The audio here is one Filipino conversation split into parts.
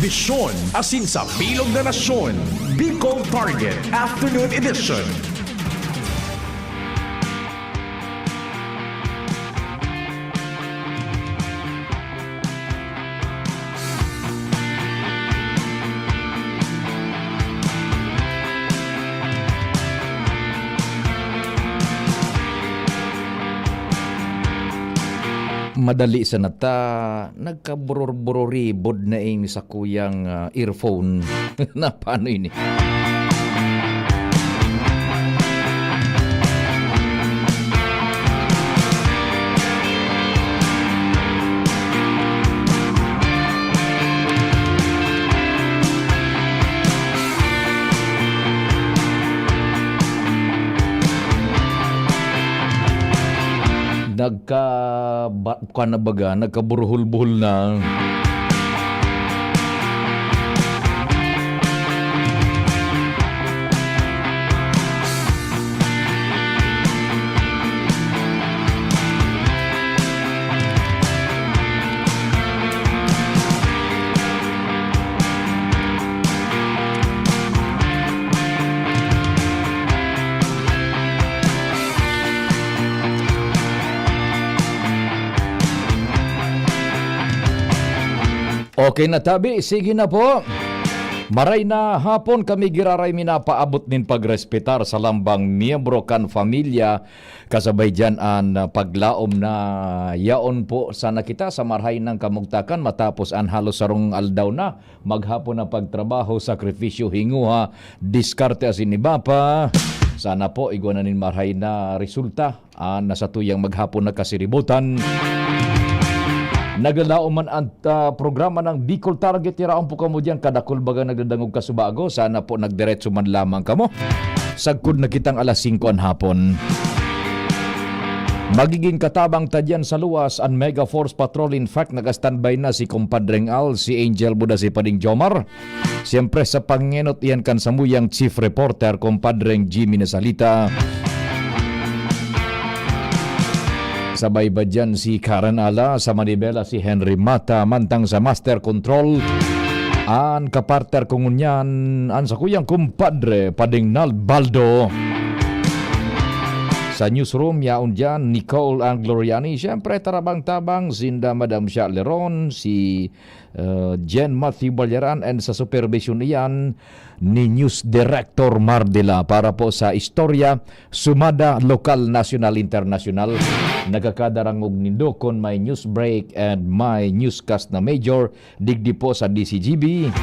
Vision, asin sa bilog na nasyon. Bicol Target Afternoon Edition. Madali sa nata, nagkaburor-buroribod na ing sa kuyang earphone. Na paano ini? Nagkaburuhul-buhul na. Okay na tabi, sige na po. Maray na hapon kami giraray minapaabot nin pagrespetar sa lambang miyembro kan familia kasabay dyan ang paglaom na yaon po sana kita sa marhay ng kamugtakan matapos ang halos sarong aldaw na maghapon na pagtrabaho, sakripisyo, hinguha, diskarte asin iba pa. Sana po igwananin marhay na resulta nasa tuyang maghapon na kasiributan. Nagalauman ang programa ng Bicol Target. Tiraon po kamo dyan. Kadakul baga nagdadangog kasubago. Sana po nagdiretso man lamang kamo. Sagkod na kitang alas 5 ang hapon. Magiging katabang tadyan sa luwas ang Mega Force Patrol. In fact, nag-standby na si Compadreng Al, si Angel Buda, si Pading Jomar. Siyempre sa panginot iyan kan samuyang Chief Reporter, Compadreng Jimmy Nasalita. Sabay ba dyan si Karen Ala, sa Manibela si Henry Mata, mantang sa Master Control an kaparter kungunyan an sa kuyang kumpadre Pading Nalbaldo. Sa newsroom yaon dyan Nicole Angloriani, siyempre tarabang-tabang sinda Madam Leron, si Jen Matthew Balyaran, and sa supervision iyan ni News Director Mardila para po sa istorya sumada lokal, national, international. Nagkakadarangog nindo kon may news break and may newscast na major digdi po sa DCGB.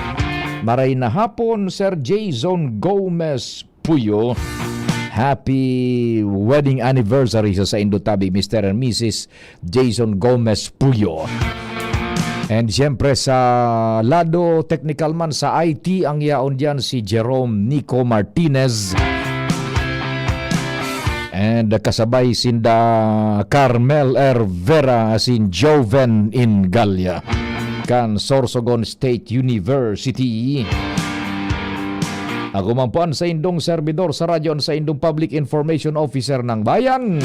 Maray na hapon Sir Jason Gomez Puyo. Happy wedding anniversary sa Indotabi, Mr. and Mrs. Jason Gomez Puyo. And siyempre sa lado technical man sa IT, ang yaon dyan si Jerome Nico Martinez. And kasabay sinda Carmel R. Vera asin Joven Ingalya kan Sorsogon State University. Ako man po ang sa indong servidor sa radyo sa indong Public Information Officer ng Bayan,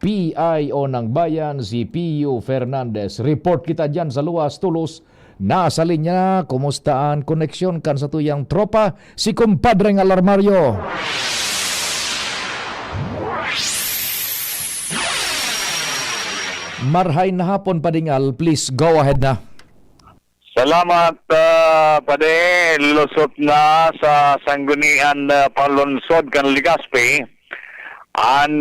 PIO ng Bayan, si Pio Fernandez. Report kita dyan sa luwas tulos. Nasa linya, kumustaan koneksyon kan sa tuyang tropa, si Compadreng Alarmario. Marhay na hapon, Padingal. Please go ahead na. Salamat, Pade. Lusot na sa sanggunian palunsod kan Legazpi ang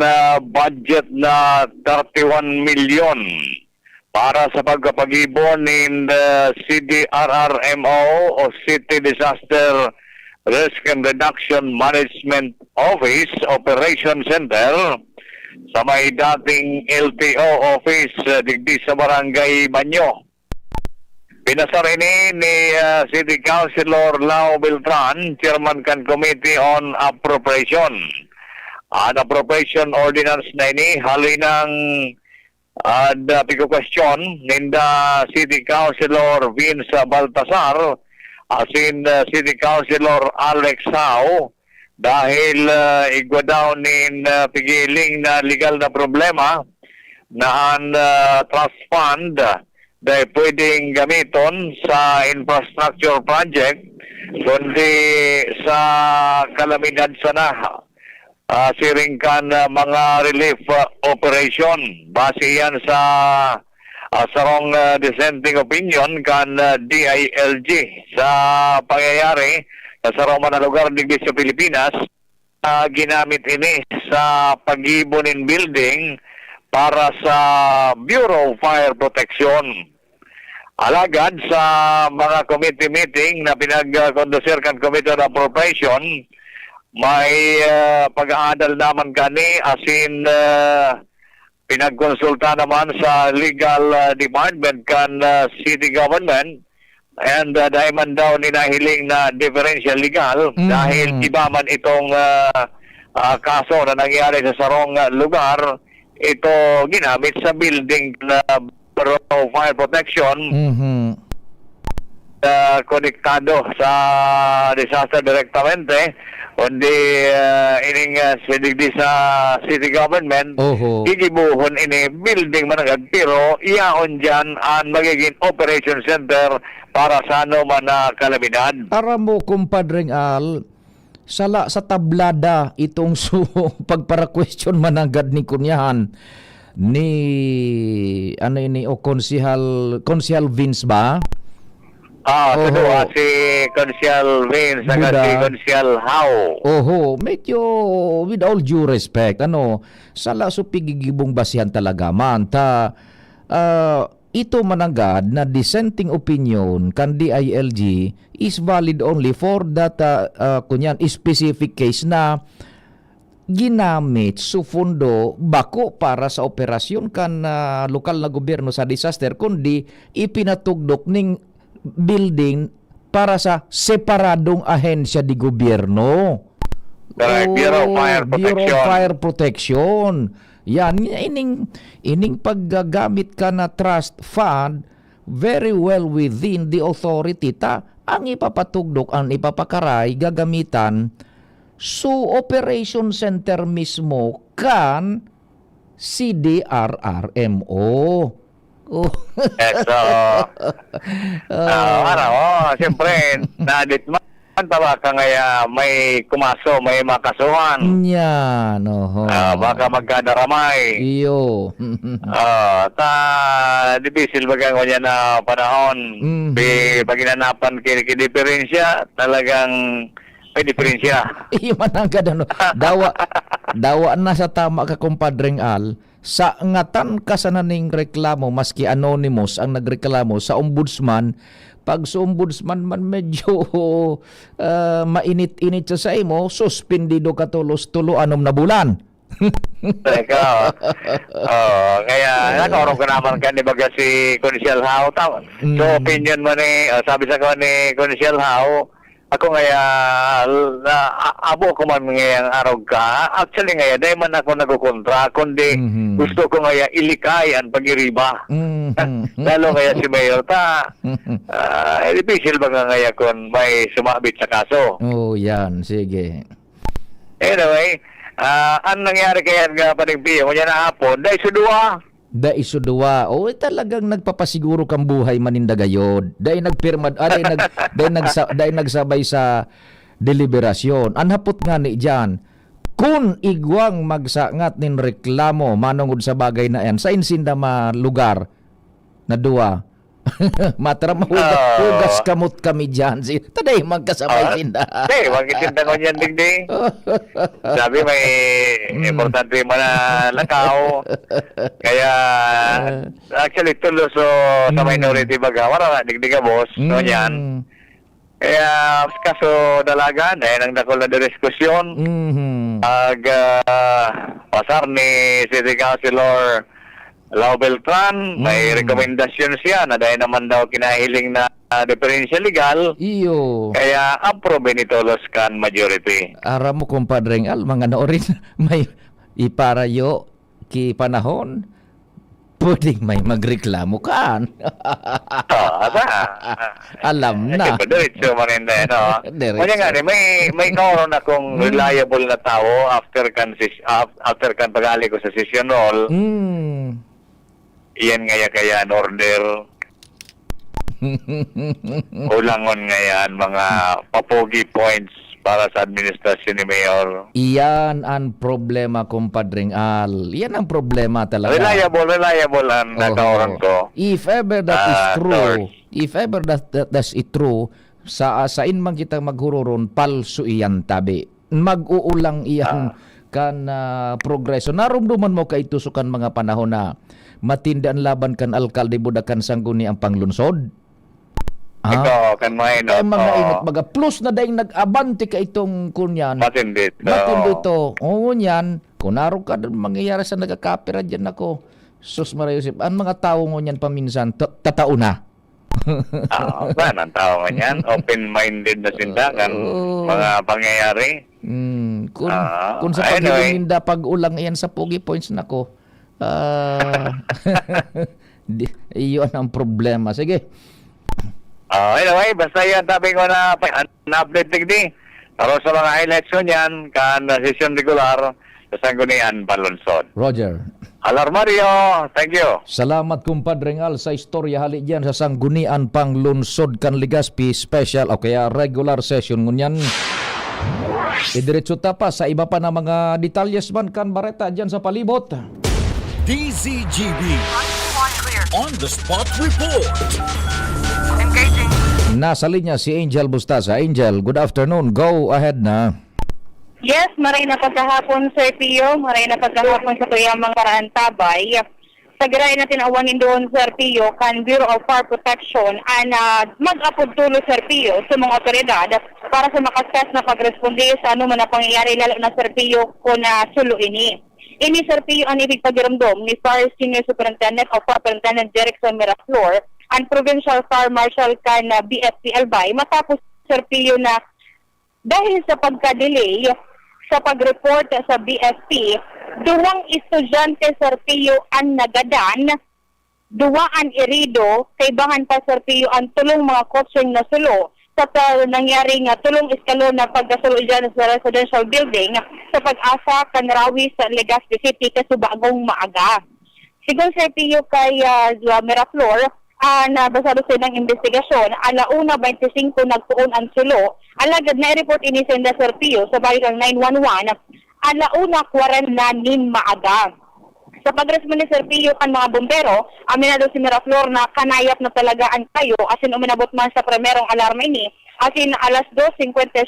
budget na 31 million para sa pagkapag-ibon in the CDRRMO o City Disaster Risk and Reduction Management Office Operation Center sa may dating LTO office digdi sa Barangay Banyo. Pinasar ini ni City Councilor Lau Beltran, Chairman kan Committee on Appropriation. Ang appropriation ordinance na ini haloy ng pico question ninda City Councilor Vince Baltasar asin City Councilor Alex Sao dahil igwa daw nin pigiling na legal na problema na ang trust fund dahil pwedeng gamiton sa infrastructure project kundi sa kalamidad sana siringkan mga relief operation. Base yan sa sarong dissenting opinion kan DILG sa pangyayari sa sarong mga lugar digdi sa Pilipinas. Ginamit ini sa pag-ibunin building para sa Bureau of Fire Protection. Alagad sa mga committee meeting na pinag-conducer kan Committee on Appropriation, may pag-aadal naman kani asin pinagkonsulta naman sa legal department kan city government and dahil man daw ninahiling na differential legal dahil iba man itong kaso na nangyari sa sarong lugar, ito ginamit sa building na Bureau of Fire Protection konektado sa disaster directamente kundi ining sidigdi sa city government igibuhon ini building managad pero iyaon dyan ang magiging operation center para sa ano man na kalamidad. Aram mo, kumpadreng Al, sala sa tablada itong pagpara-question managad ni kunyahan ni ano ini o Konsihal Vince ba? Kedua si Konsyal Vince at si Konsyal Hao. Medyo with all due respect, sala so pigigibong basihan talaga man ta ito managad na dissenting opinion kan DILG is valid only for that kunyan specific case na ginamit su fundo bako para sa operasyon kan lokal na gobyerno sa disaster kundi ipinatugdok ning building para sa separadong ahensya di gobyerno. Bureau of Fire Protection. Yan, ining paggagamit ka na trust fund very well within the authority ta ang ipapatugdok, ang ipapakaray gagamitan su operation center mismo kan CDRRMO. Siyempre, nadit man tawa ka ngaya may kumaso, may makasuhan. Yan, baka magkadaramay. Iyo. Difficile bagang kanya na panahon. Pag inanapan kinikidiferensya, talagang may diferensya. Iyo managad dawa na sa tama ka kumpadreng Al. Sa ngatan kasananing reklamo, maski anonymous ang nagreklamo sa ombudsman, pag sa ombudsman man medyo mainit-init sa imo, suspendido ka tulos-tulo 6 na bulan. Kaya nakorong ka naman ka ni baga si Konsyal Hao. So opinion mo ni, sabi sa ko ni Konsyal Hao, ako ngaya abo ko man ngayang araw ka. Actually ngaya dahil man ako nagkukontra kundi gusto ko ngaya ilikay ang pag-iriba. Lalo ngaya si Mayor difficile ba nga ngaya kung may sumabit sa kaso. Yan, sige. Anyway, ang nangyari kaya nga panigbiyo kung yan na hapon dahil sudua talagang nagpapasiguro kang buhay manindagayod. Dahil nagpirma, dahil nagsabay sa deliberasyon. Anhapot nga ni dyan, kung igwang magsangat nin reklamo manungod sa bagay na yan, sa insinda lugar na duwa, matra mahugas kamot kami dyan. Taday magkasabay sinda. Magkitinda ko niyan digdi. Sabi may importante mo na lakaw. Kaya actually tulo sa minority baga. Wala na digdi ka boss. No yan. Kaya kaso dalaga dahil ang dakol na diskusyon. Pasar ni City Councilor Lau Beltran, may rekomendasyon siya na dahil naman daw kinahiling na differential legal. Iyo. Kaya approve ni Tolos kan majority. Aram mo kumpadreng Al, mga naorin may iparayo ki panahon. Pwedeng may magreklamo kan. Alam na. Diretso man hindi, no? Kanya nga, may kauron akong reliable na tao after kan pagali ko sa session hall. Iyan nga kaya an order Kulangon ngayon mga papogi points para sa administrasyon ni Mayor. Iyan ang problema, kumpadring Al. Yan ang problema talaga. Reliable ang nakaoran ko. If ever that is true, Lord. if ever that's it true, sa inman kita maghururon, palso iyan tabi. Mag-uulang iyan kan progreso. Narumduman mo kay tusukan mga panahon na matindaan laban kan alkalde budakan sangguni ang panglunsod. Ito, kan mga inot. Kaya mga inot baga plus na dahil nag-abante ka itong kunyan. Matindi. Matindi to. Oo yan. Kung naro ka doon, mangyayari sa nagkakapira dyan ako. Sus Mariusip, ang mga tao mo yan paminsan, tatao na. Ba, ang tao nga yan. Open-minded na sindakan. Mga pangyayari. Kung sa paghilinda, pag-ulang yan sa Pogi Points nako. Iyon ang problema. Sige. Anyway, basta yan, tabi ko na-update digdi. Pero sa mga highlights ko niyan, kan session regular, sa Sanggunian Palunsod. Roger. Alarmario, thank you. Salamat kumpadre Al sa istorya hali diyan sa Sanggunian Panglunsod kan Legazpi special o kaya regular session ngunyan. Idiretso ta pa sa iba pa na mga detalyes man kan Bareta diyan sa palibot. DZGB On the Spot Report. Nasa linya si Angel Bustaza. Angel, good afternoon. Go ahead na. Yes, maray na pagkahapon, Sir Pio. Maray na pagkahapon sa tuyang mga tabay. Sa giray natin awanin doon, Sir Pio, kan Bureau of Fire Protection ang mag-apod tulo, Sir Pio, sa mga otoridad para sa makaskas na pagresponde sa ano man na pangyayari, lalo na, Sir Pio, kung sulo ini. Ini, Sir Pio, ang ibig pagiramdom ni Fire Senior Superintendent o Fire Superintendent Jerickson Miraflor, ang Provincial Fire Marshal kan BFP Albay, matapos, Sir Pio, na dahil sa pagka-delay sa pag-report sa BFP, duwang estudyante, Sir Pio, ang nagadan, duwaan irido, kaibangan pa, Sir Pio, ang tulong mga coaching na sulo sa nangyari nga tulong eskalon na pagkasulo dyan sa residential building sa pag-asa kanrawi sa Legazpi City kasubagong maaga. Sigon, Sir Pio, kay Miraflor, nabasado sa ng investigasyon, alauna 25 nagtuon ang sulo, alagad na i-report ini sa Sir Pio sa bayang 911, alauna 40 maaga. Sa pag-responde ni Sir Pio kan mga bombero, aminado si Miraflor na kanayap na talaga ang tayo, asin uminabot man sa primerong alarma ini, asin alas 2:57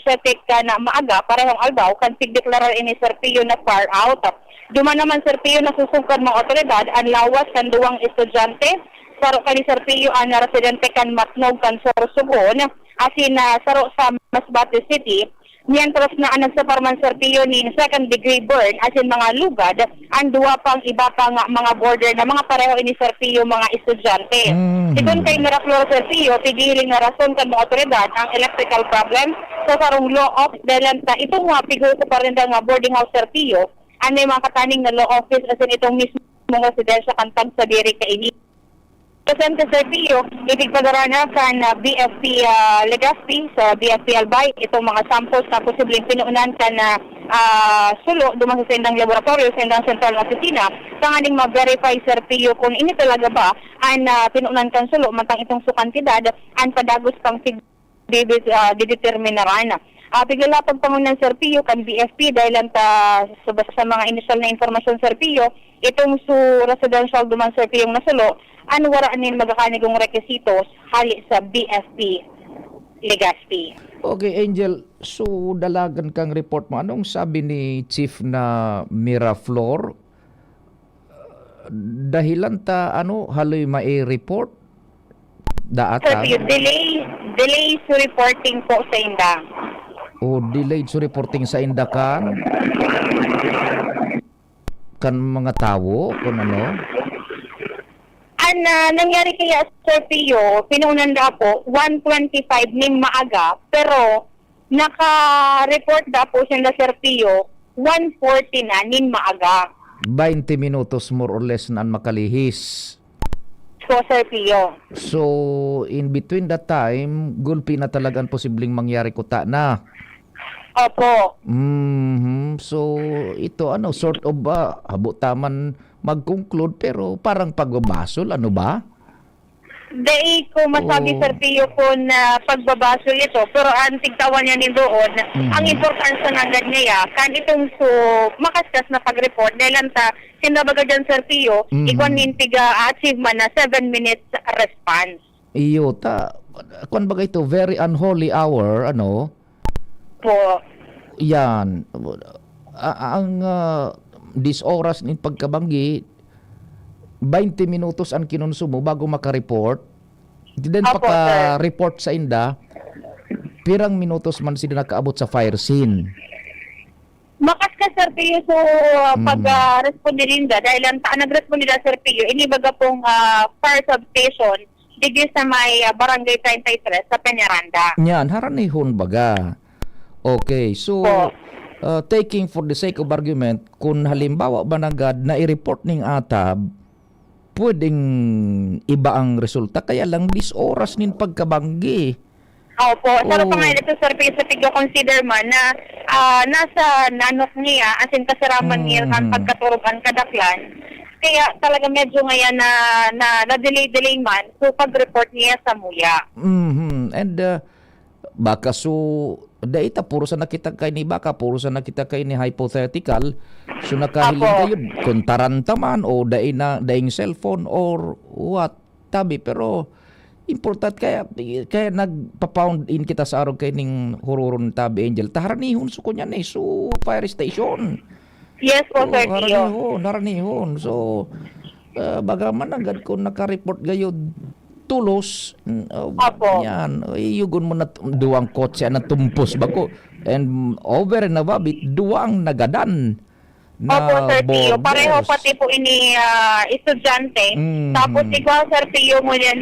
ka na maaga, parehong albaw, kan sigdeklarar ini Sir Pio na far out. Duman naman, Sir Pio, na susungkad mga otoridad, ang lawas kan duwang estudyante, saro kan ni Sir Pio ang residente kan Matnog kan Sorsogon, asin saro sa Masbate City, niyantros na ang nagsaparman, Sir Pio, ni second degree burn, asin mga lugad, ang duwa pang iba pang mga border na mga pareho ini, Sir Pio, mga estudyante. Sigon kay Miraflor, Sir Pio, pigiling na rason kan mga otoridad ang electrical problem sa sarong law of delanta. Itong mga pigo sa parinda nga boarding house, Sir Pio, ano yung mga kataning na law office asin itong mismo mga residensya kantang sa diri ka ini. Presente, Sir Pio, ibig padarana kan BFP Legazpi sa BFP Albay itong mga samples na posibleng pinuunan kan sulo duman sa sindang laboratorio sa sindang central opisina sanganing ma-verify, Sir Pio, kung ini talaga ba ang pinuunan kan sulo matang itong sukantidad ang padagos pang dideterminaran. Pigala pagpangunan, Sir Pio, kan BFP dahil sa mga initial na informasyon, Sir Pio, itong su residential duman, Sir Pio, yung nasulo, waraan nin magakanigong requisitos hali sa BFP Legazpi. Okay, Angel. So, dalagan kang report mo. Anong sabi ni Chief na Miraflor? Dahilan ta, haloy mai-report? Sir Pio, delay sa reporting po sa inda. O delayed sa reporting sa indakan? Kan mga tao? Kung ano? Nangyari kaya, Sir Pio, pinunan na po 1:25 ning maaga, pero naka-report na po siya na, Sir Pio 1:40 na ning maaga. 20 minutos more or less na makalihis. So, Sir Pio. So, in between that time, gulpi na talagang posibleng mangyari kuta na. Opo. So, ito sort of habo taman mag-conclude pero parang pagbabasol, ano ba? Dahil ko masabi, Oh. Sir Pio, ko na pagbabasol ito, pero ang tigtawan niya ni doon, ang importansya ng niya, kan itong so, makaskas na pag-report, dahil ang sinabaga dyan, Sir Pio, ikon nintiga achievement na 7 minutes response. Iyo, kung bagay ito, very unholy hour, ano, Po. yan, ang dis oras ng pagkabanggi, 20 minutos ang kinonsumo bago maka-report. Then Opo, pagka-report sa inda, pirang minutos man sila nakaabot sa fire scene. Makaskas, Sir Pio, so pag-responde ninda, dahil ang nag-responde nila, Sir Pio, inibaga pong fire substation, digis sa may barangay 33 sa Peñaranda. Yan, haranihon baga. Okay, so Po. taking for the sake of argument, kung halimbawa ba nagad na i-report ning atab, pwedeng iba ang resulta, kaya lang 10 oras nin pagkabanggi. Opo, pero Oh. pa nga ito, Sir Pio, sa tig-consider man na nasa nanok niya, as in kasaraman niya ang pagkaturugan kadaklan, kaya talaga medyo ngayon na delay man, so pag-report niya sa muya. And baka so daita puro sa nakita kay ni baka puro sa nakita kay ni hypothetical, so nakahiling Apo. kayo kung taranta man o daing cellphone or what tabi, pero important kaya nagpa-pound in kita sa araw kay ning hururon tabi Angel taharanihon so kunya ni so fire station. Yes po, Sir Pio. Naranihon. So, bagaman agad kung naka-report gayod tulos, Apo. yan, iyugon mo na duwang kotse na tumpos bako. And over and above it, duwang nagadan na Opo, Sir Pio. borders. Pareho pati po ini estudyante. Tapos ikaw, Sir Pio, mo yan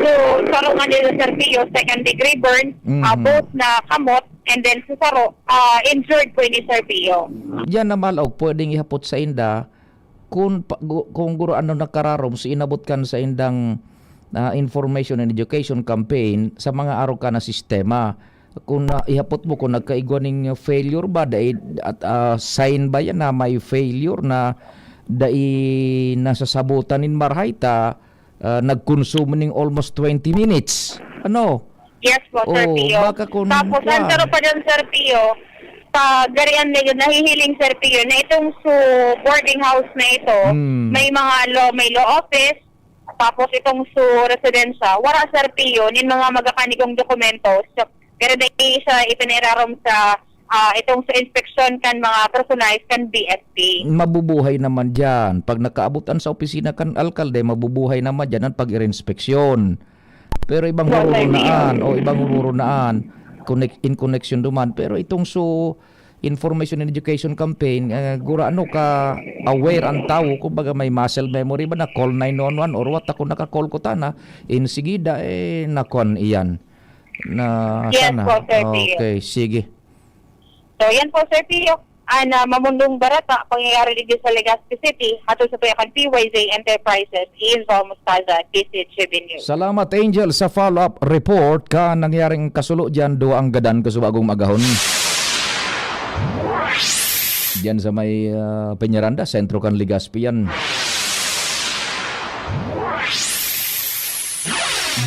so, sarungan nila, Sir Pio, second degree burn, both na kamot, and then sa saro, injured po ini, Sir Pio. Yan na malaw, pwedeng ihapot sa inda kung guro ano nakararom so inabot kan sa indang information and education campaign sa mga araw ka na sistema. Kung ihapot mo kung nagkaigwaning failure ba dahil at sign ba yan na may failure na dahil nasasabutan in marhayta nagkonsumo ning almost 20 minutes. Ano? Yes po, Sir Oh, Pio. baka kung Tapos, kuwan. ang pa dyan, Sir Pio, garian na yun, nahihiling, Sir Pio, na itong boarding house na ito, may mga may law office, tapos itong residensya, wala, Sir Pio, nin mga magakanikong dokumentos, pero dahil siya ipinirarom sa itong sa inspection kan mga personalized kan BSP. Mabubuhay naman dyan. Pag nakaabutan sa opisina kan alkalde, mabubuhay naman dyan ang pag-inspeksyon. Pero ibang hurunaan o ibang hurunaan in connection duman. Pero itong information and education campaign, gura ano ka aware ang tao, kumbaga may muscle memory ba na call 911 or what, ako naka-call ko tana, insigida nakon iyan. Na Yes sana. po, Sir Pio. Okay, sige. So, yan po, Sir Pio. Mamundong barata, pangyayari dito sa Legazpi City, ato sa payakan PYZ Enterprises, Ian Mustaza, PCHB News. Salamat Angel sa follow-up report ka nangyaring kasulo dyan do ang gadan kasubagong magahon. Diyan sa may Peñaranda, sentro kan Legazpi yan.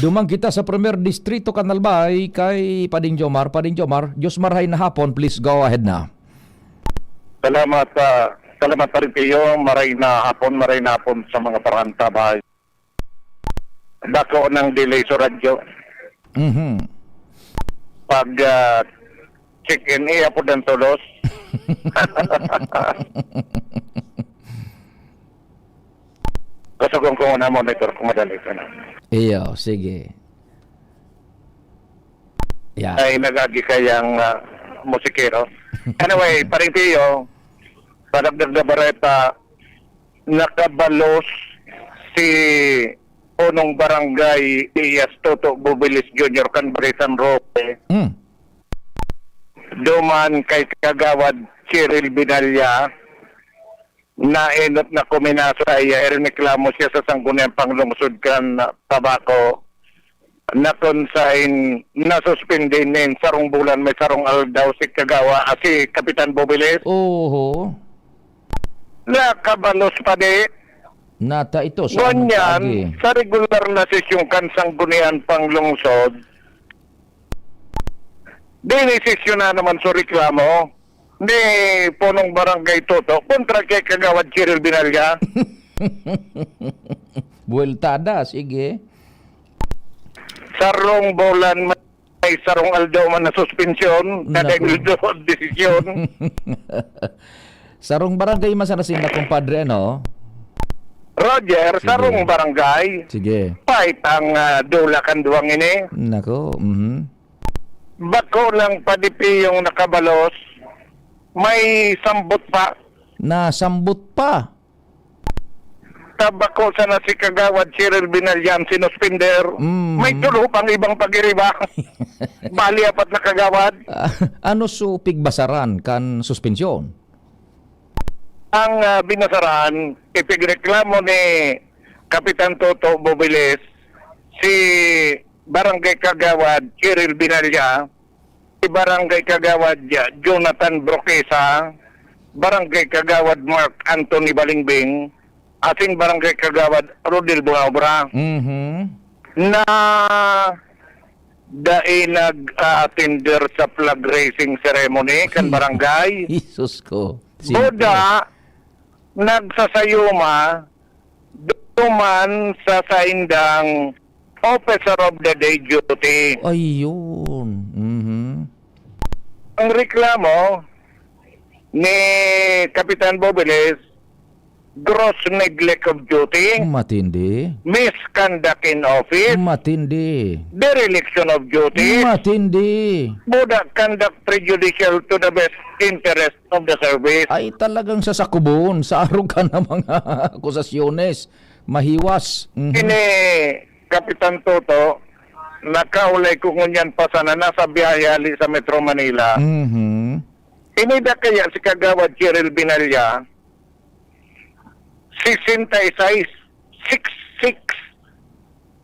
Dumang kita sa Premier Distrito Canalbay kay Pading Jomar. Pading Jomar, Diyos marhay na hapon, please go ahead na. Salamat pa rin kayo. Maray na hapon sa mga paranta bahay. Dako ng delay sa radyo. Pag check-in, po ng tulos. Gusto kong na monitor kung madali ka na. Iyo, sige. Yeah. Ay nagagi kayang musikero. Anyway, paring kayo, Padagdag na Bareta, nakabalos si punong barangay Iyas Toto Bubilis Jr. kan Barisan Rope. Duman kay Kagawad Cyril Binalya na enot na kuminaso ay reklamo siya sa Sangguniang Panglungsod kan Tabako na consign na suspendinin sarong bulan may sarong aldaw si Kagawa si Kapitan Bubilis. Oho. Nakabalos pa di Nata ito sa anong paagi? Ganyan, sa regular na sesyong kansanggunian panglungsod, dinisisyon na naman sa reklamo ni punong barangay Toto kontra kay Kagawad Cyril Binalya. Bueltada, sige. Sarong Bolan may sarong aldaw man na suspensyon, kadang doon desisyon. Sarong barangay masarasin na kumpadre, no? Roger, Sige. sarong barangay, Sige. fight ang dula kanduang ini. Nako, Bako lang padipi yung nakabalos, may sambot pa. Nasambot pa. Tabako sana si Kagawad Cyril Binalyan sinuspender. Mm. May tulo pang ibang pag-iriba. Bali apat na kagawad. Ano so pigbasaran kan suspensyon? Ang binasaran, ipigreklamo ni Kapitan Toto Bobiles si Barangay Kagawad Cyril Binalya, si Barangay Kagawad Jonathan Broquesa, Barangay Kagawad Mark Anthony Balingbing, ating Barangay Kagawad Rodel Buabra na dahil nag-attender sa flag raising ceremony kan barangay. Jesus ko. Boda, nagsasayuma, duman sa saindang Officer of the Day duty. Ayun. Ang reklamo ni Kapitan Bobiles, gross neglect of duty, Matindi. misconduct in office, Matindi. dereliction of duty, Matindi. Boda conduct prejudicial to the best interest of the service. Ay talagang sasakubon sa arugan ng mga akusasyones. Mahiwas. Ini Kapitan Toto, nakaulay ko ngunyan pa sana nasa biyayali sa Metro Manila. Inida kaya si Kagawad Cyril Binalya 66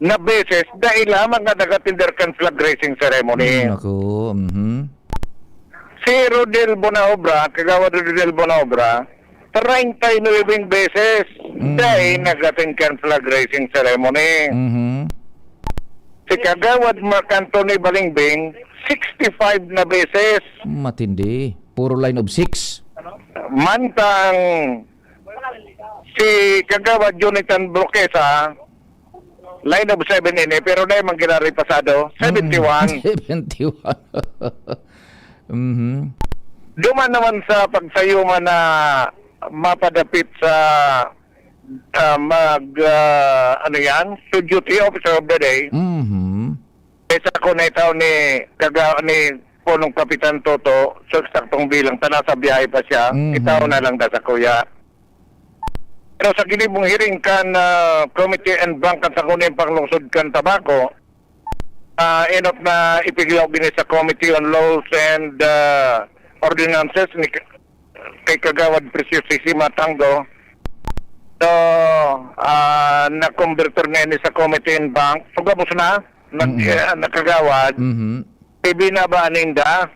na beses dahil lamang na nagatinder kan flag raising ceremony. Ako. Si Rodel Bonaobra, Kagawad Rodel Bonaobra, 39 beses dahil nagatinder kan flag raising ceremony. Si Kagawad Mark Anthony Balingbing, 65 na beses. Matindi. Puro line of 6. Mantang si Kagawad Jonathan Broquesa, line of 7 ini, pero na yung mangyari pasado, 71. 71. Duman naman sa pagsayuma na mapadapit sa so duty officer of the day. Isa ko na itaw ni Punong Kapitan Toto, so saktong bilang, tanasa biyahe pa siya, itaw na lang da sa kuya. Pero sa ginibong hearing kan Committee and Bank at sa kuning panglungsod kan tabako, inot na ipiglaw gini sa Committee on Laws and Ordinances ni kay Kagawad Precious Sisima Tango. So, na-converter na ini sa Committee and Bank. Pagkabos na, nakagawad. Ibinaba ninda.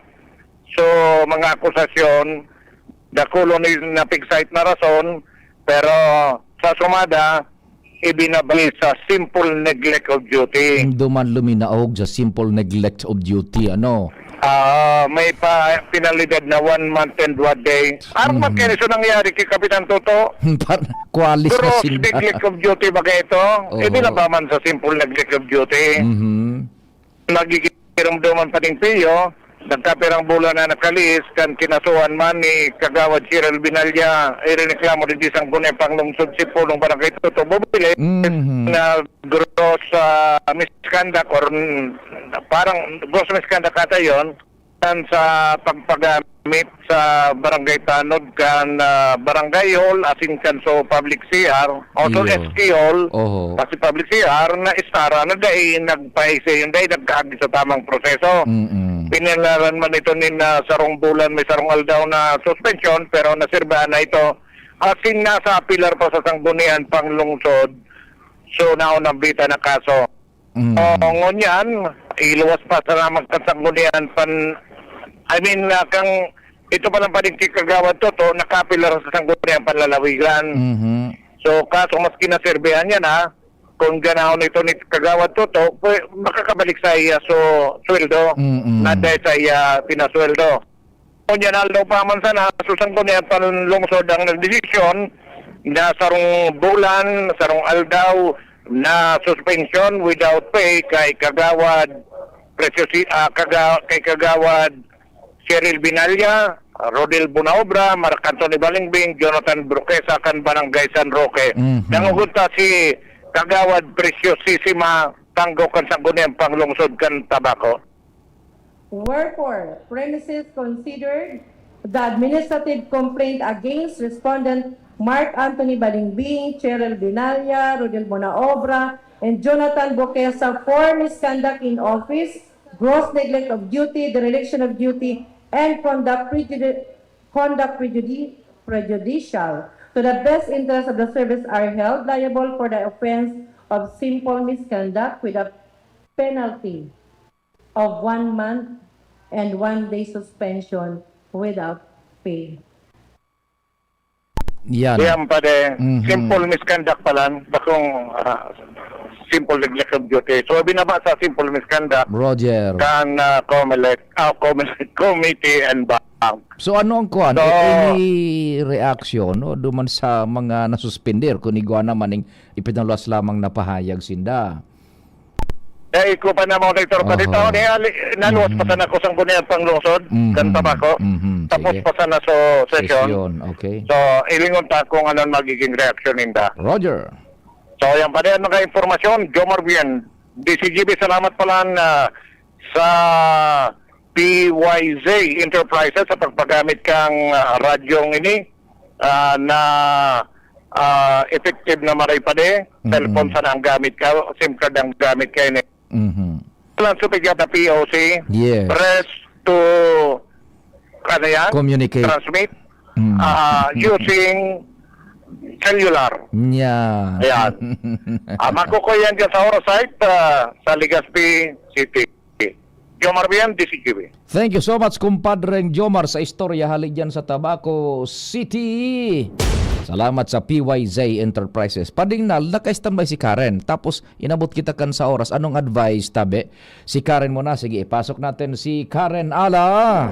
So, mga akusasyon, dakulo ni napig-cite na rason, pero sa sumada, ibinabali sa simple neglect of duty. Duman luminaog sa simple neglect of duty. Ano? May penalidad na 1 month and 1 day. Arang magkaniso nangyari kay Kapitan Toto? Qualis na Gross sinda. neglect of duty ba kayo ito? Ibinabaman sa simple neglect of duty. Nagikiramdaman pa ng piyo, nagkapirang bulan na nakalis, kan kinasuhan man ni Kagawad Cyril Binalya, ireklamo din isang gunay panglungsod si Pulong Barangay Toto Bobiles, na gross misconduct or parang gross misconduct ata yun, kan sa pagpagamit sa barangay tanod kan barangay hall asin kan so public CR also Iyo. SK hall kasi public CR na istara na dahil nagpaise yun dahil nagkaagi sa tamang proseso. Pinilaran man ito ni sarong bulan may sarong aldaw na suspension pero nasirbahan na ito asin nasa pilar pa sa sanggunian panglungsod so naunang bita na kaso. Ngunyan iluwas pa sa magkasanggunian kang ito palang panig Kagawad Toto nakapilar sa sanggunian panlalawigan. So kaso mas kinaserbehan niya na kung ganaon ito ni Kagawad Toto, makakabalik sa iya sweldo na dahil sa iya pinasweldo. Kung yan aldaw pa man sana, susang ko niya panlungsod ang desisyon na sarong bulan, sarong aldaw na suspension without pay kay Kagawad kay Kagawad Cheryl Binalya, Rodel Bunaobra, Marc Anthony Balingbing, Jonathan Broquesa kan Barangay San Roque. Nangugunta si Kagawad Preciosissima tanggo kan sanggunian panglungsod kan Tabaco. Wherefore, premises considered the administrative complaint against respondent Marc Anthony Balingbing, Cheryl Binalya, Rodel Bonaobra, and Jonathan Boquesa for misconduct in office, gross neglect of duty, dereliction of duty, and conduct prejudicial to the best interest of the service are held liable for the offense of simple misconduct with a penalty of 1 month and 1 day suspension without pay. Yan. Diyan pa de, simple misconduct pa lang, bakong simple neglect of duty. So binaba sa simple misconduct Roger. kan committee and bank. So ano ang kuan? So, Any reaction no duman sa mga nasuspender kung igwa naman ning ipinaluwas lamang na pahayag sinda? Eh, ko pa na mga direktor pa dito, naluwas pa sana ko sang bunyan panglungsod, kan Tabaco. Tapos Sige. pa sana so session. Okay. So, ilingon ta kung anong magiging reaction ninda. Roger. So, yan pa rin mga informasyon. Jomar Bien, DCGB, salamat pala sa PYZ Enterprises sa pagpagamit kang radyong ini na effective na maray pa rin. Cellphone sana ang gamit ka, SIM card ang gamit ka ini. Lang supigyan na POC, Yes. press to ano yan? Communicate. Transmit using cellular. Nya. Ayan. Makukuha yan dyan sa Orosite sa Legazpi City. Jomar Bien, DCGB. Thank you so much, kumpadreng Jomar, sa istorya halik dyan sa Tabaco City. Salamat sa PYZ Enterprises. Padingnal, naka-standby si Karen. Tapos, inabot kita kan sa oras. Anong advice, tabi? Si Karen muna. Sige, ipasok natin si Karen Ala.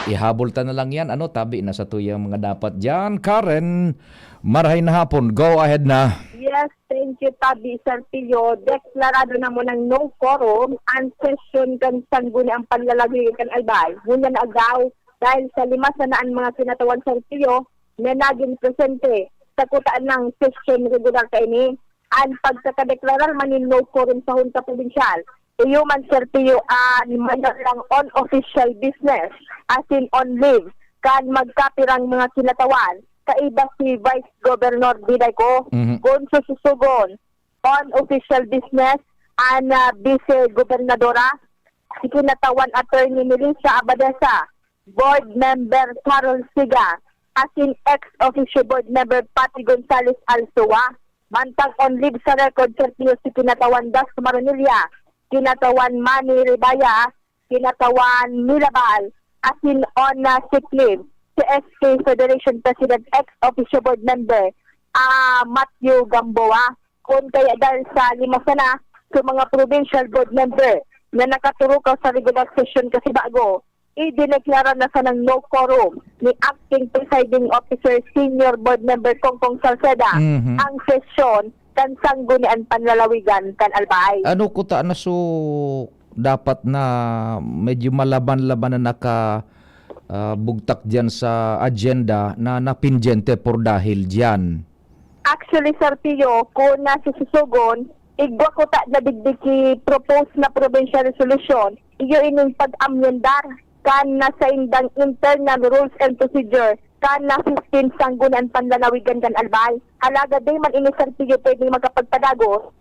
Ihabol ta na lang yan. Ano, tabi? Nasa tuyang mga dapat dyan. Karen, marahay na hapon. Go ahead na. Yes, thank you, Tabi Sarpillo. Deklarado na mo ng no quorum ang session kan sangguni ang panlalagay kan albay. Ngunyan na agaw dahil sa 5 sanaan mga sinatawan Sarpillo na naging presente sa kutaan ng session regular kaini. Ang pagkakadeklarar manin no quorum sa Hunta Provincial. Iyo man Sarpillo manang lang on official business as in on leave kan magkapirang mga kinatawan. Kaiba si Vice Governor Biday ko, kung sususugon on official business ang Vice Gobernadora, si kinatawan Attorney Melissa Abadesa, Board Member Carol Siga, as in ex-officio Board Member Pati Gonzales Alsoa, bantang on leave sa record Serpillo si kinatawan Das Maronilla, kinatawan Manny Ribaya, kinatawan Milabal, as in on sick leave, si SK Federation President ex-officio board member Matthew Gamboa. Kung kaya dahil sa 5 sana sa mga provincial board member na nakaturukaw sa regular session kasi bago, idineklara na sa ng no quorum ni acting presiding officer senior board member Kongkong Salceda ang session kan sanggunian panlalawigan kan Albay. Ano ko ta na so dapat na medyo malaban-laban na bugtak dyan sa agenda na napinjente por dahil dyan? Actually, Sir Pio, kung nasususugon, igwa ko ta na digdiki propose na provincial resolution, iyo ining pag-amyendar kan na sa indang internal rules and procedure kan na 15 sanggunan panlalawigan kan Albay. Halaga day man ini Sir Pio pwedeng magkapagpadago.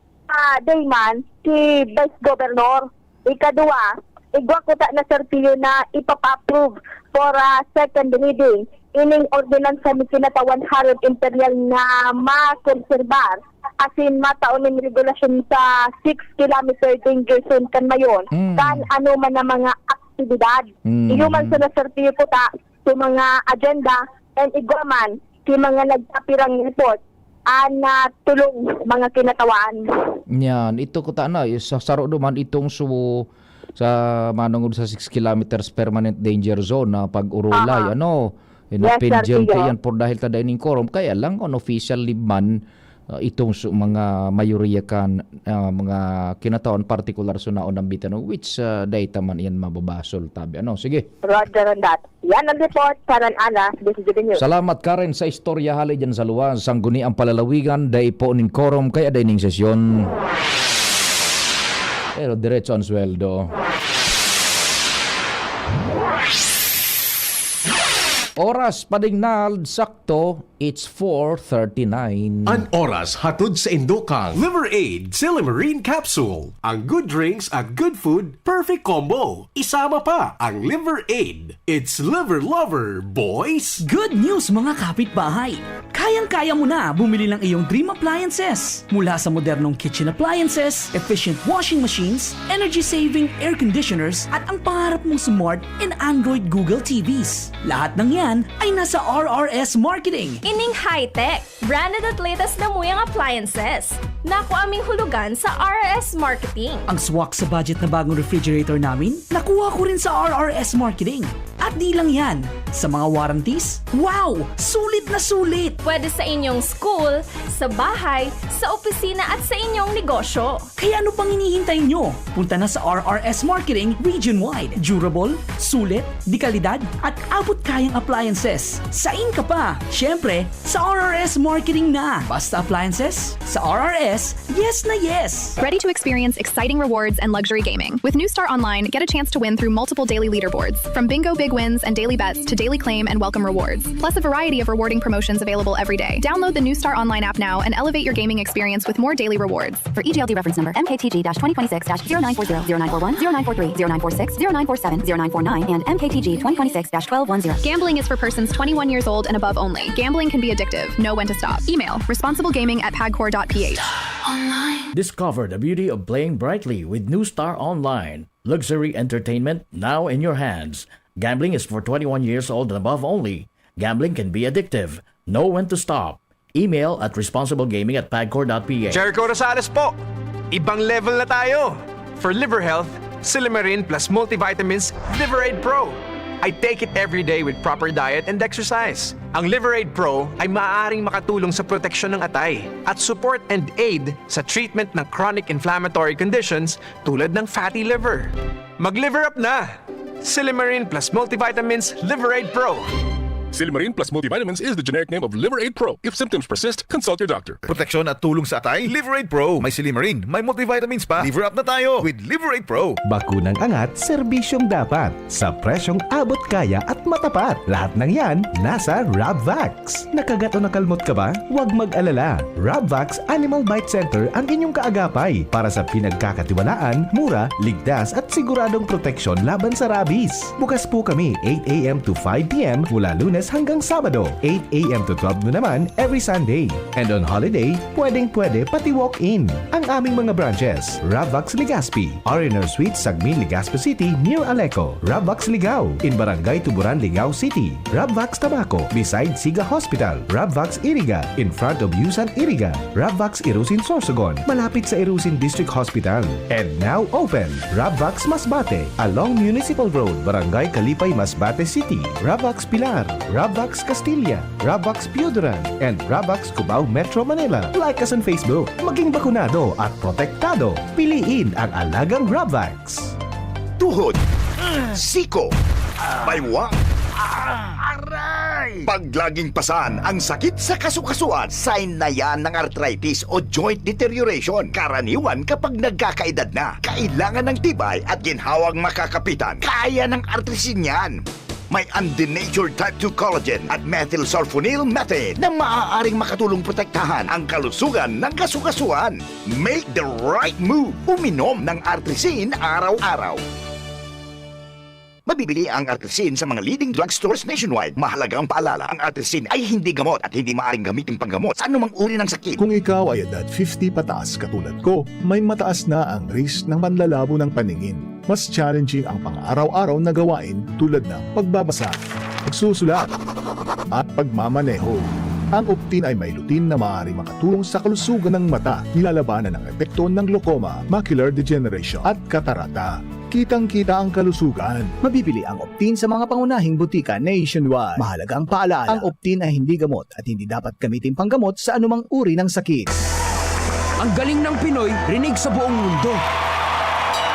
Day man si Vice Governor. Ikadua, igwa ko ta na Sir Pio na ipapa-approve for second reading ining ordinance sa kinatawan Harod Imperial na makonserbar asin mataon ng regulasyon sa 6 kilometer danger zone kan mayon kan ano man na mga aktibidad. Iyo man sa Sir Pio ko ta sa mga agenda and igwa man kay mga nagpapirang report na tulong mga kinatawaan. Yan, ito ko ta na sa saro duman itong sa manungod sa 6 kilometers permanent danger zone na pag-urulay Yes, pinjam sir, kayan por dahil ta dining quorum kaya lang unofficial man itong mga mayoriya kan mga kinatawan particular so naon ang bitan which data man yan mababasol tabi sige. Roger on that. Yan ang report para Ana, this is the news. Salamat Karen sa istorya halay dyan sa luwas sangguni ang palalawigan day po nin quorum kaya dining sesyon. Pero diretso ang sweldo. Oras padingnal sakto, it's 4:39. An oras hatod sa Indokang. Liver Aid Silimarine Capsule. Ang good drinks at good food, perfect combo. Isama pa ang Liver Aid. It's liver lover, boys! Good news mga kapitbahay! Kayang-kaya mo na bumili ng iyong dream appliances. Mula sa modernong kitchen appliances, efficient washing machines, energy-saving air conditioners, at ang pangarap mong smart and Android Google TVs. Lahat ng yan ay nasa RRS Marketing. Ining high-tech, branded at latest na muyang appliances. Naku aming hulugan sa RRS Marketing. Ang swak sa budget na bagong refrigerator namin, nakuha ko rin sa RRS Marketing. At di lang yan, sa mga warranties, wow! Sulit na sulit! Pwede sa inyong school, sa bahay, sa opisina at sa inyong negosyo. Kaya ano pang hinihintay nyo? Punta na sa RRS Marketing region-wide. Durable, sulit, di kalidad, at abot kayang appliances. Sain ka pa! Siyempre, sa RRS Marketing na! Basta appliances, sa RRS, yes na yes! Ready to experience exciting rewards and luxury gaming? With New Star Online, get a chance to win through multiple daily leaderboards, from bingo big wins and daily bets to daily claim and welcome rewards, plus a variety of rewarding promotions available every day. Download the New Star Online app now and elevate your gaming experience with more daily rewards. For EGLD reference number MKTG-2026-0940, 0941, 0943, 0946, 0947, 0949, and MKTG 2026-1210. Gambling is for persons 21 years old and above only. Gambling can be addictive. Know when to stop. Email responsiblegaming@pagcor.ph. Discover the beauty of playing brightly with New Star Online. Luxury entertainment now in your hands. Gambling is for 21 years old and above only. Gambling can be addictive. Know when to stop. Email at responsiblegaming@pagcor.ph. Jericho Rosales po. Ibang level na tayo. For liver health, Silimarin plus multivitamins Liver Aid Pro. I take it every day with proper diet and exercise. Ang Liver Aid Pro ay maaaring makatulong sa proteksyon ng atay at support and aid sa treatment ng chronic inflammatory conditions tulad ng fatty liver. Mag-liver up na! Silimarin plus multivitamins Liver Aid Pro. Silimarin plus multivitamins is the generic name of Liver Aid Pro. If symptoms persist, consult your doctor. Proteksyon at tulong sa atay, Liver Aid Pro. May Silimarin, may multivitamins pa. Liver up na tayo with Liver Aid Pro. Bakunang angat, serbisyong dapat. Sa presyong abot kaya at matapat. Lahat ng yan, nasa Rabvax. Nakagat o nakalmot ka ba? Huwag mag-alala. Rabvax Animal Bite Center ang inyong kaagapay para sa pinagkakatiwalaan, mura, ligtas at siguradong proteksyon laban sa rabies. Bukas po kami 8 a.m. to 5 p.m. mula Lunes hanggang Sabado, 8 a.m. to 12 na naman every Sunday. And on holiday, pwedeng-pwede pati walk-in. Ang aming mga branches, Rabvax Legazpi, R&R Suite, Sagmin, Legazpi City, near Aleco. Rabvax Ligao, in Barangay Tuburan, Ligao City. Rabvax Tabaco, beside Siga Hospital. Rabvax Iriga, in front of Yusan Iriga. Rabvax Irusin Sorsogon, malapit sa Irusin District Hospital. And now open, Rabvax Masbate, along Municipal Road, Barangay Kalipay, Masbate City. Rabvax Pilar, Rabvax Castilla, Rabvax Piodoran, and Rabvax Cubao Metro Manila. Like us on Facebook. Maging bakunado at protektado. Piliin ang alagang Rabvax. Tuhod, siko, baywang, paglaging pasan ang sakit sa kasukasuan. Sign na yan ng arthritis o joint deterioration. Karaniwan kapag nagkakaedad na. Kailangan ng tibay at ginhawang makakapitan. Kaya ng artrisin yan. May undenatured type 2 collagen at methylsulfonyl methane na maaaring makatulong protektahan ang kalusugan ng kasukasuan. Make the right move. Uminom ng Artrisin araw-araw. Mabibili ang Artrisin sa mga leading drugstores nationwide. Mahalagang paalala, ang Artrisin ay hindi gamot at hindi maaaring gamitin panggamot sa anumang uri ng sakit. Kung ikaw ay edad 50 pataas katulad ko, may mataas na ang risk ng panlalabo ng paningin. Mas challenging ang pang-araw-araw na gawain tulad ng pagbabasa, pagsusulat, at pagmamaneho. Ang Optin ay may lutin na maaaring makatulong sa kalusugan ng mata, nilalabanan ng epekto ng glaucoma, macular degeneration at katarata. Kitang-kita ang kalusugan. Mabibili ang Optin sa mga pangunahing butika nationwide. Mahalagang paalala, ang Optin ay hindi gamot at hindi dapat gamitin panggamot sa anumang uri ng sakit. Ang galing ng Pinoy, rinig sa buong mundo.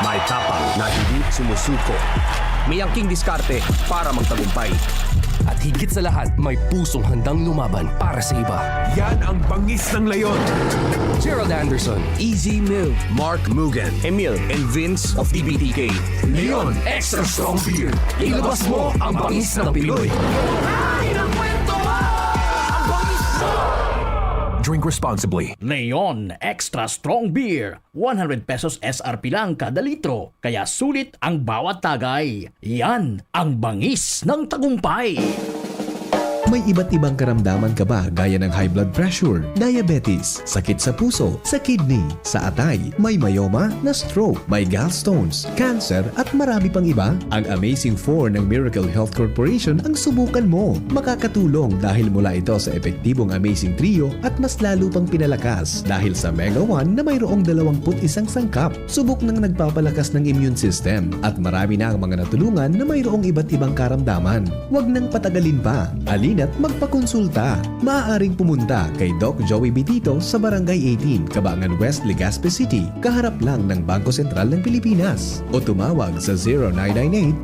May tapang na hindi sumusuko. May angking diskarte para magtagumpay. At higit sa lahat, may pusong handang lumaban para sa iba. Yan ang bangis ng leyon. Gerald Anderson, Easy Mill, Mark Mugen, Emil, and Vince of TBTK. Leon Extra Strong Beer. Ilabas mo ang bangis ng Pinoy. Drink responsibly. Leon Extra Strong Beer. 100 pesos SRP lang kada litro. Kaya sulit ang bawat tagay. Yan ang bangis ng tagumpay. May iba't ibang karamdaman ka ba gaya ng high blood pressure, diabetes, sakit sa puso, sa kidney, sa atay, may myoma, na stroke, may gallstones, cancer at marami pang iba? Ang Amazing 4 ng Miracle Health Corporation ang subukan mo. Makakatulong dahil mula ito sa epektibong Amazing Trio at mas lalo pang pinalakas dahil sa Mega 1 na mayroong 21 sangkap. Subok ng nagpapalakas ng immune system at marami na ang mga natulungan na mayroong iba't ibang karamdaman. Huwag nang patagalin pa. Alina't magpakonsulta. Maaaring pumunta kay Doc Joey Bitito sa Barangay 18, Cabangan West, Legazpi City, kaharap lang ng Bangko Sentral ng Pilipinas. O tumawag sa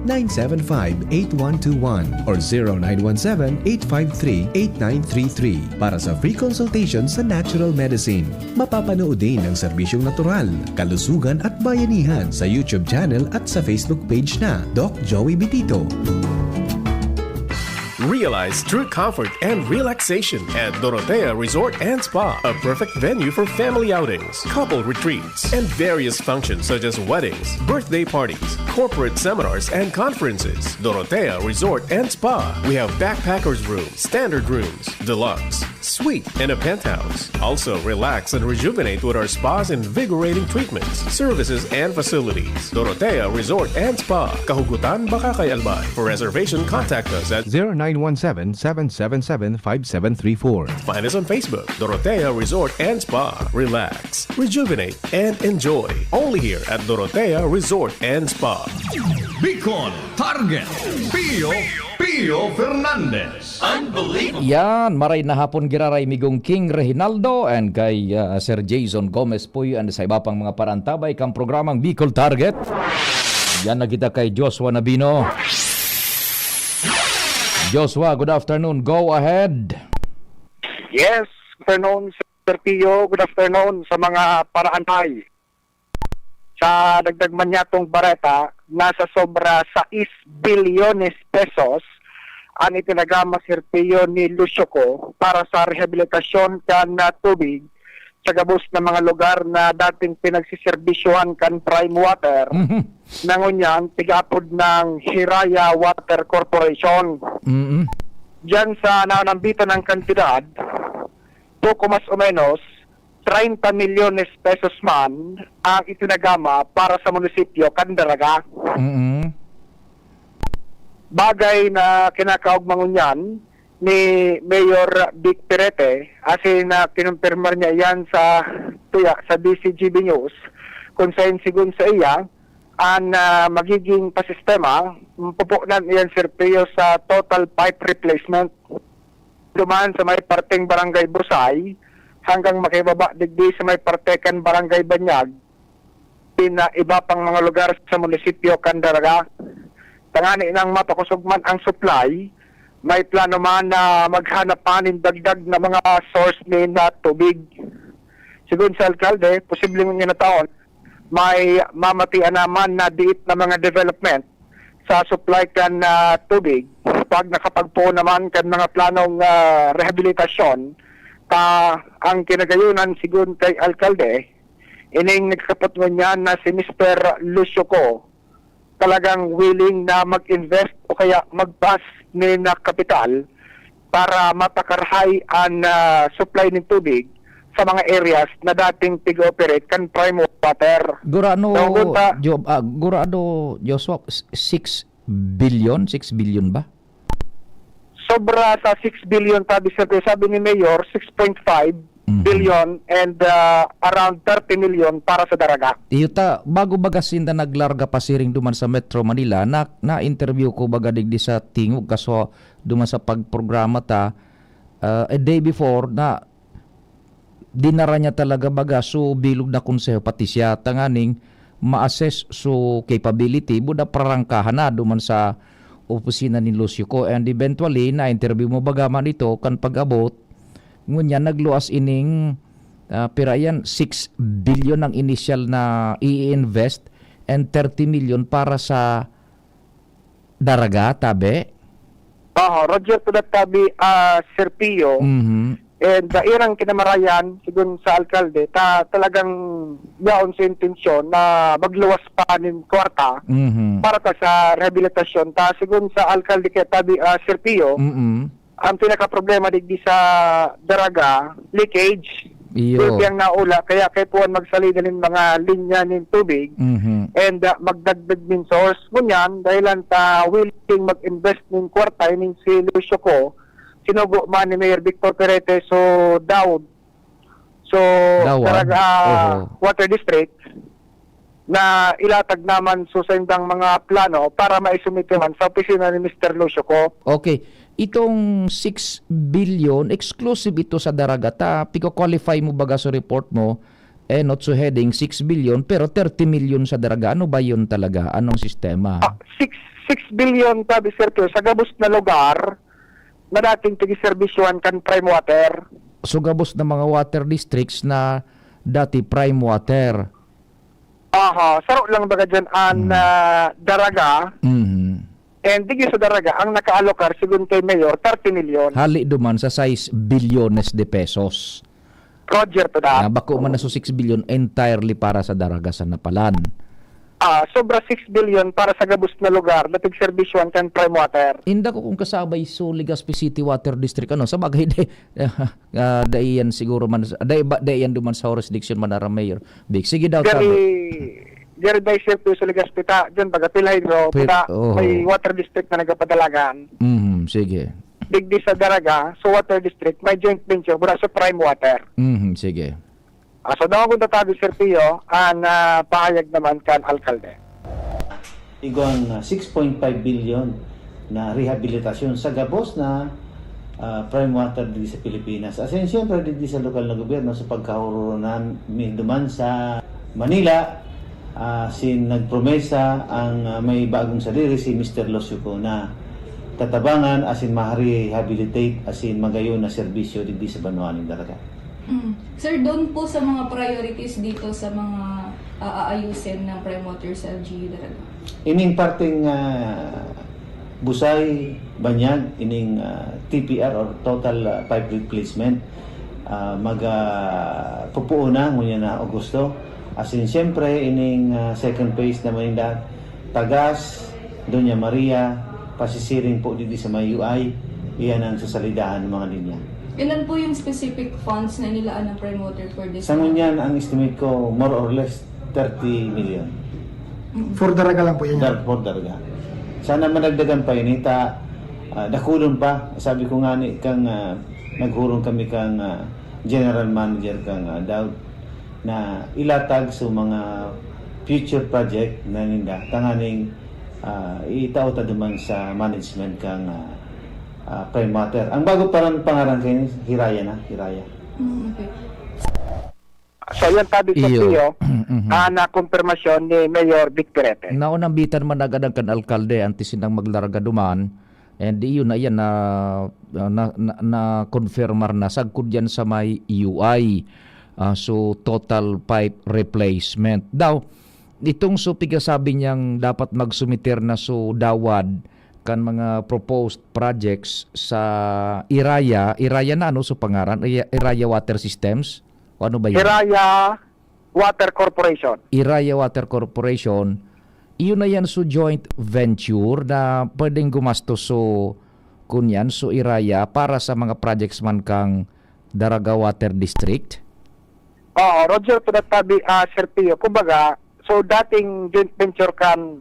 0998-975-8121 or 0917-853-8933 para sa free consultation sa natural medicine. Mapapanood din ang serbisyong natural, kalusugan at bayanihan sa YouTube channel at sa Facebook page na Doc Joey Bitito. Realize true comfort and relaxation at Dorotea Resort and Spa, a perfect venue for family outings, couple retreats, and various functions such as weddings, birthday parties, corporate seminars, and conferences. Dorotea Resort and Spa. We have backpackers rooms, standard rooms, deluxe, suite, and a penthouse. Also, relax and rejuvenate with our spas and invigorating treatments, services, and facilities. Dorotea Resort and Spa, Kahugutan, Bakakay, Albay. For reservation, contact us at 0917-777-5734. Find us on Facebook, Dorotea Resort and Spa. Relax, rejuvenate, and enjoy. Only here at Dorotea Resort and Spa. Bicol Target Pio Fernandez. Unbelievable. Yan, maray na hapon giraray migong King Reginaldo and kay Sir Jason Gomez po and sa iba pang mga parantabay kang programang Bicol Target. Yan na kita kay Joshua Nabino. Joshua, good afternoon. Go ahead. Yes, good afternoon, Sir Pio. Good afternoon sa mga paraantay. Sa dagdag man yatong bareta, nasa sobra 6 bilyones pesos ang itinagama, Sir Pio, ni Lucio para sa rehabilitasyon kan tubig sa gabos na mga lugar na dating pinagsiserbisyuhan kan prime water. Nangunyan, tigapod ng Hiraya Water Corporation. Diyan sa nanambitan ng kantidad, poco mas o menos, 30 milyones pesos man ang itinagama para sa munisipyo Candaraga. Bagay na kinakaugmangon yan ni Mayor Vic Perete, asin na kinumpirmar niya yan sa DCGB News, kung saan sigun sa iya, ang magiging pasistema, pupunan iyan, Sir Pio, sa total pipe replacement. Dumaan sa may parteng Barangay Brusay, hanggang makibaba digdi sa may partekan Barangay Banyag, iba pang mga lugar sa munisipyo Candaraga. Tangani nang mapakusugman ang supply, may plano man na maghanap pa ng dagdag na mga source ni na tubig. Sigun sa alkalde, posibleng nga na taon, may mamatian naman na diit na mga development sa supply kan tubig pag nakapagpo naman kan mga planong rehabilitasyon. Ang kinagayunan sigun kay alkalde, ining nagkapot niya na si Mr. Lucio talagang willing na mag-invest o kaya mag-pass ni na kapital para mapakarhay ang supply ng tubig sa mga areas na dating tig-operate kan prime water. Gurado, Joshua, 6 billion ba? So sobra sa 6 billion tabi Sir Pio. Sabi ni Mayor 6.5 billion and around 30 million para sa Daraga. Iyuta, bago bagasin na naglarga pa siring duman sa Metro Manila, na-interview ko baga digdi sa tingog kaso duman sa pagprograma ta, a day before na dinara niya talaga baga so bilog na konseho pati siya tanganing ma-assess so capability buda prarangkahan na duman sa opisina ni Lucio ko and eventually na-interview mo baga man ito kan pag-abot ngunya nagluas ining pirayan 6 billion ang initial na i-invest and 30 million para sa Daraga, tabi? Roger to that tabi, Sir Pio. And irang kinamarayan, sigun sa alkalde, talagang yaon sa intensyon na magluwas pa ng kwarta para ta sa rehabilitasyon. Sigun sa alkalde kaya tabi, Sir Pio, ang pinaka-problema digdi sa Daraga, leakage. Iyo. Yung naula, kaya kay puwan magsalida ng mga linya ng tubig and magdagdag din source. Ngunyan, dahilan ta willing mag-invest ng kwarta, yung si Lucio ko, sinugo man ni Mayor Victor Perete, so Daud. So, Daraga Water District, na ilatag naman sa indang mga plano para maisumite man sa opisina ni Mr. Lucio ko. Okay. Itong 6 billion, exclusive ito sa Daraga. Piko-qualify mo baga sa report mo, not so heading 6 billion, pero 30 million sa Daraga. Ano ba yun talaga? Anong sistema? 6 billion, tabi Sir Pio, sa gabos na lugar na dating tigiservisyohan kan prime water. So gabos na mga water districts na dati prime water. Saro lang baga dyan ang Daraga. And digyo sa Daraga, ang nakaalokar, sigun kay Mayor, 30 million. Hali duman sa 6 bilyones de pesos. Roger to that. Bako man na so 6 billion entirely para sa Daraga sa Napalan. Sobra 6 billion para sa gabos na lugar na tigservisyohan kan prime water. Inda ko kung kasabay so Legazpi City Water District sa bagay dayan siguro man dayan duman sa jurisdiction man ara Mayor. Big sige daw Gary Sir Pio sa Legazpi dyan baga Pilhydro may water district na nagapadalagan. Sige. Digdi sa Daraga, sa water district may joint venture mula sa prime water. Sige. So daw kung tatabi Sir Pio, pahayag naman kan alkalde. Igong 6.5 billion na rehabilitasyon sa gabos na prime water dito sa Pilipinas. Asin siyempre dito sa lokal na gobyerno sa pagkahurunan duman sa Manila, nagpromesa ang may bagong sarili si Mr. Lucio na tatabangan asin ma-rehabilitate asin magayon na serbisyo dito sa Banuan ng Daraga. Sir, doon po sa mga priorities dito sa mga aayusin ng prime water sa LGU Daraga. Ining parting busay, banyag, ining TPR or total pipe replacement pupuo na ngunya na Agosto. Asin siyempre ining second phase naman yung Tagas, Doña Maria, pasisiring po dito sa may UI, iyan ang sasalidahan ng mga linya. Ilan po yung specific funds na nilaan ng prime water for this? Sa ngunyan, ang estimate ko more or less 30 million. For Daraga lang po yan? For Daraga. Sana managdagan pa yun. Dakulon pa. Sabi ko nga ni kang naghurong kami kang general manager kang Daud na ilatag sa mga future project na ninda tanganing itao ta duman sa management kang prime water. Ang bago parang pangaran kayo Hiraya na, Hiraya. Okay. So yan tabi sa Pio na konfirmasyon ni Mayor Vic Perete. Naunang bitan man agad kan alkalde antisinang maglarga duman and iyon na yan na confirmar na sagkod yan sa may UI. So total pipe replacement daw itong sabi niyang dapat magsumiter na so dawad kan mga proposed projects sa Iraya na so pangaran Iraya Water Systems o ano ba yun? Iraya Water Corporation. Iraya Water Corporation iyon na yan so joint venture na pwedeng gumastos so kunyan so Iraya para sa mga projects man kang Daraga Water District. Roger, to that tabi, Sir Pio, kumbaga, so dating joint venture kan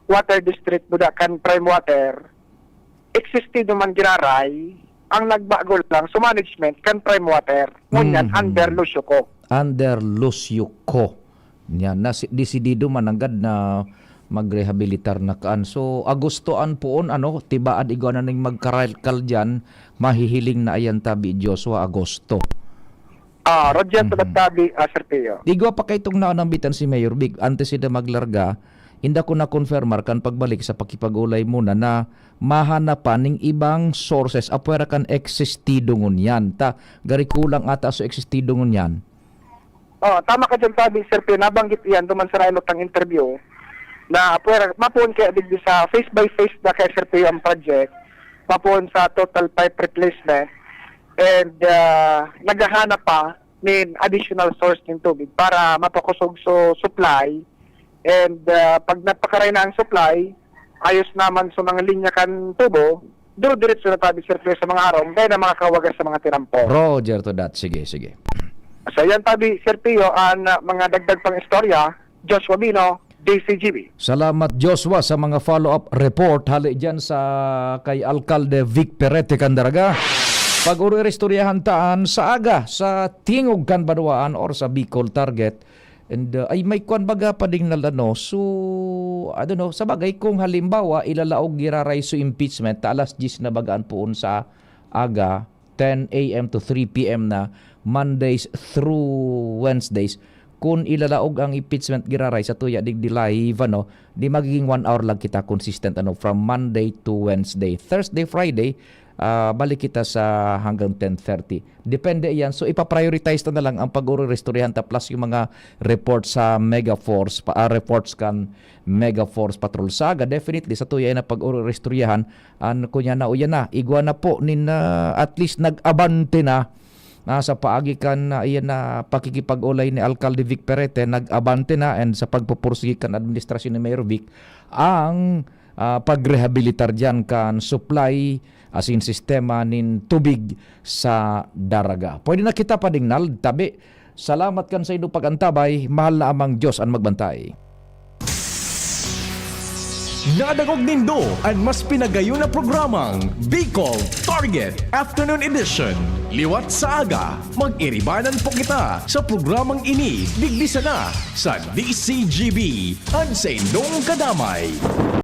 water district buda kan prime water, existido man giraray, ang nagbago lang sa management kan prime water. Ngunyan, under Lucio ko. Under Lucio ko. Yan, desidido man agad na magrehabilitar na kaan. So, Agostoan poon, tibaad igwa na ning magkarakal dyan, mahihiling na ayan tabi Joshua Agosto. Roger tabi, Sir Pio. Igwa pa kay itong naanambitan si Mayor Big, antes sila maglarga, inda ko na-confirmar kan pagbalik sa pakipag-ulay muna na mahanapan ning ibang sources apwera kan existido ngun yan. Gari kulang ata so existido ngun yan. Tama ka dyan tabi, Sir Pio. Nabanggit yan, duman sa railot ng interview, na apwera, mapun kaya digdi sa face by face na kay Sir Pio ang project, mapun sa total pipe replacement, and naghahanap pa ng additional source ng tubig para mapakusog so supply. And pag napakaray na ang supply, ayos naman sa mga linya kan tubo, diretso na tabi Sir Pio sa mga araw, kaya na mga kawagas sa mga tirampo. Roger to that. Sige. So yan tabi Sir Pio, ang mga dagdag pang istorya, Joshua Bino, DCGB. Salamat Joshua sa mga follow-up report hali dyan sa kay Alcalde Vic Perete Candaraga. Pag uri-restoryahan taan sa aga sa tingog kan Banuaan or sa Bicol target. And ay may kwan baga pa ding nalano. So, sa bagay kung halimbawa ilalaog giraray so impeachment, alas 10 na bagaan poon sa aga, 10 a.m. to 3 p.m. na Mondays through Wednesdays. Kung ilalaog ang impeachment giraray sa tuya dig live, di magiging 1 hour lang kita consistent from Monday to Wednesday. Thursday, Friday, balik kita sa hanggang 10:30. Depende yan. So ipaprioritize na lang ang pag-uri-restoryahan plus yung mga reports sa Megaforce, reports kan Megaforce Patrol Saga. Definitely sa tuya na pag-uri-restoryahan, kunya na uyan na, igwa na po at least nag-abante na sa paagi kan iyan na pakikipag-ulay ni Alcalde Vic Perete, nag-abante na and sa pagpupursige kan administrasyon ni Mayor Vic ang pagrehabilitar dyan kan supply asin sistema nin tubig sa daraga. Pwede na kita padingnal, tabi. Salamat kan sa inyo pagantabay, mahal na amang Diyos ang magbantay. Nadagog nindo ang mas pinagayon na programang Bicol Target Afternoon Edition. Liwat sa aga, mag-iribanan po kita sa programang ini, digbisa na sa DCGB, ang sa inyong kadamay.